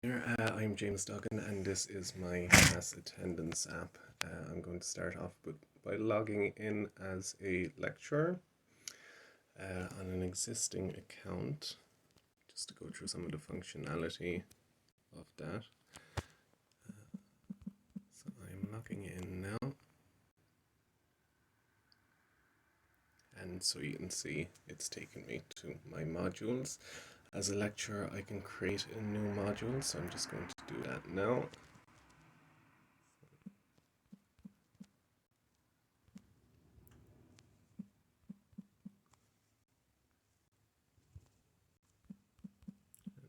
I'm James Duggan, and this is my class attendance app. I'm going to start off by logging in as a lecturer on an existing account, just to go through some of the functionality of that. So I'm logging in now, and so you can see it's taken me to my modules. As a lecturer, I can create a new module, so I'm just going to do that now.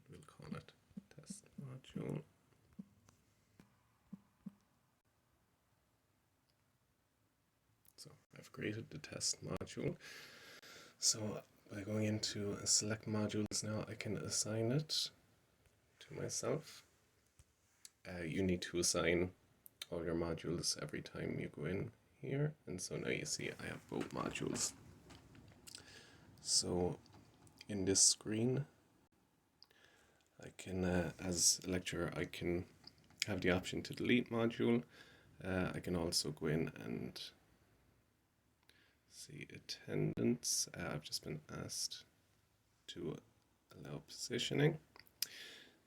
We'll call it test module. So I've created the test module. So by going into select modules now, I can assign it to myself. You need to assign all your modules every time you go in here, and so now you see I have both modules. So in this screen, I can, as a lecturer, I can have the option to delete module. I can also go in and see attendance. I've just been asked to allow positioning.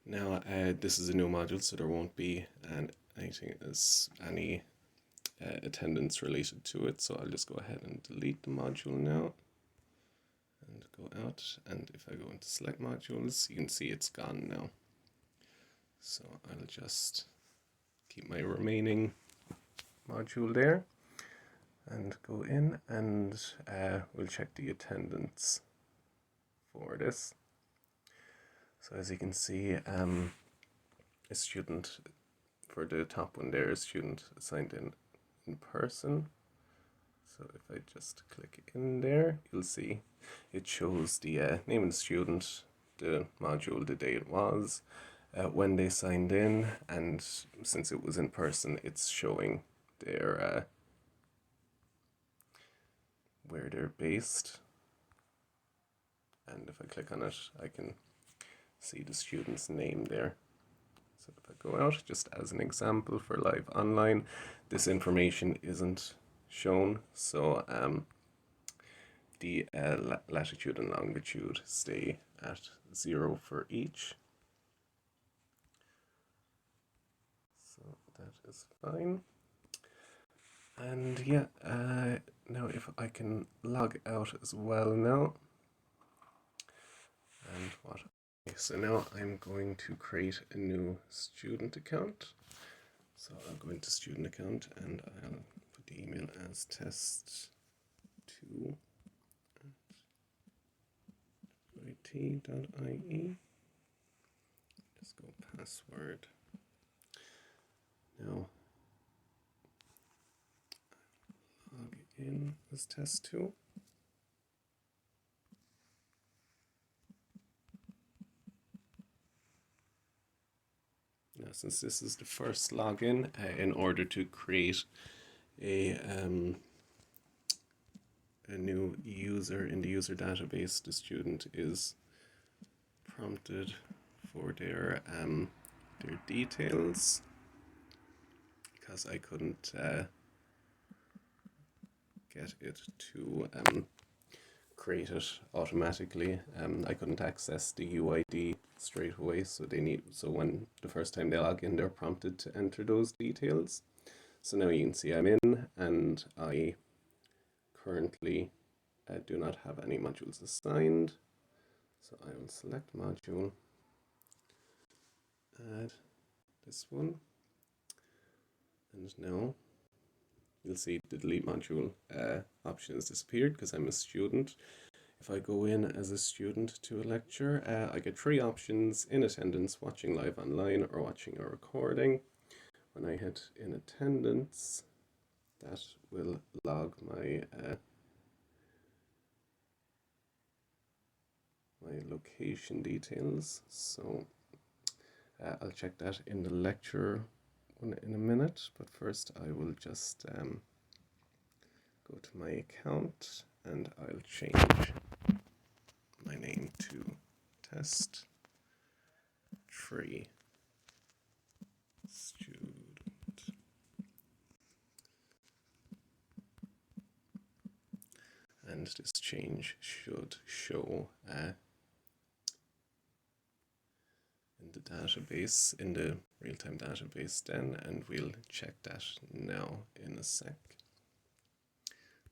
Now this is a new module, so there won't be any attendance related to it, so I'll just go ahead and delete the module now and go out, and if I go into select modules, you can see it's gone now. So I'll just keep my remaining module there and go in, and we'll check the attendance for this. So as you can see, a student, for the top one there, a student signed in person. So if I just click in there, you'll see it shows the name of the student, the module, the day it was, when they signed in, and since it was in person, it's showing their where they're based. And if I click on it, I can see the student's name there. So if I go out, just as an example for live online, this information isn't shown, so the latitude and longitude stay at 0 for each. So that is fine. And yeah, now if I can log out as well now. And what? So now I'm going to create a new student account. So I'll go into student account and I'll put the email as test2 it.ie. Just go password. Now log in as test2. Now, since this is the first login, in order to create a new user in the user database, the student is prompted for their details, because I couldn't get it to create it automatically. I couldn't access the UID straight away, so when the first time they log in, they're prompted to enter those details. So now you can see I'm in, and I currently do not have any modules assigned. So I will select module, add this one, and now you'll see the delete module option has disappeared because I'm a student. If I go in as a student to a lecture, I get 3 options: in attendance, watching live online, or watching a recording. When I hit in attendance, that will log my my location details. So I'll check that in the lecture in a minute, but first I will just go to my account and I'll change my name to test3 student. And this change should show in the database, in the real-time database then, and we'll check that now in a sec.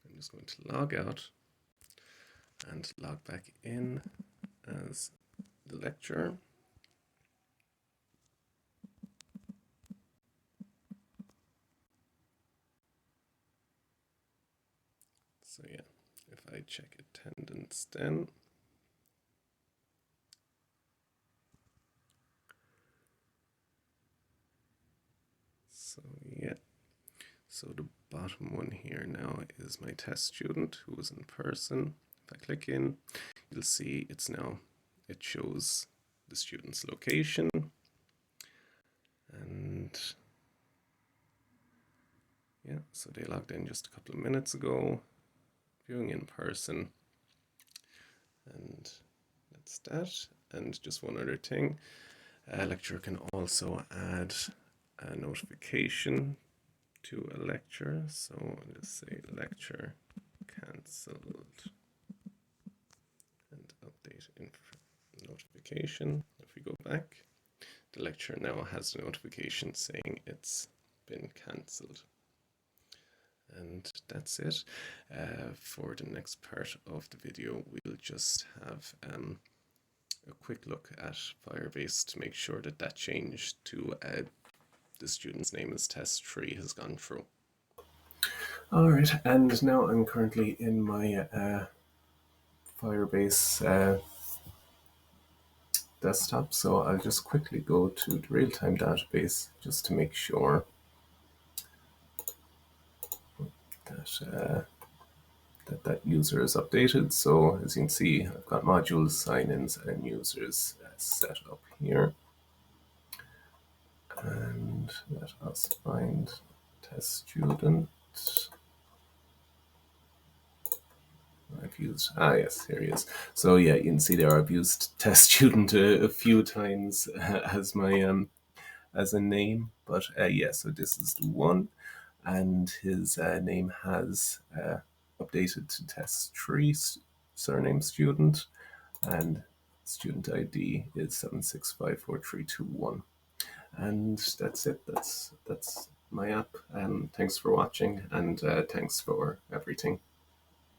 I'm just going to log out and log back in as the lecturer. So yeah, if I check attendance then, so yeah, so the bottom one here now is my test student who was in person. If I click in, you'll see it's now, it shows the student's location, and yeah, so they logged in just a couple of minutes ago, viewing in person, and that's that. And just one other thing, a lecturer can also add a notification to a lecture. So I'll just say lecture cancelled and update notification. If we go back, the lecture now has a notification saying it's been cancelled. And that's it. For the next part of the video, we'll just have a quick look at Firebase to make sure that that change to the student's name as test3 has gone through. Alright, and now I'm currently in my Firebase desktop, so I'll just quickly go to the real-time database just to make sure that that user is updated. So as you can see, I've got modules, sign-ins, and users set up here. And let us find test student. I've used, yes, here he is. So yeah, you can see there I've used test student a few times as my as a name, but yeah, so this is the one, and his name has updated to test3 surname student, and student ID is 7654321. And that's it. That's my app. Thanks for watching, and thanks for everything.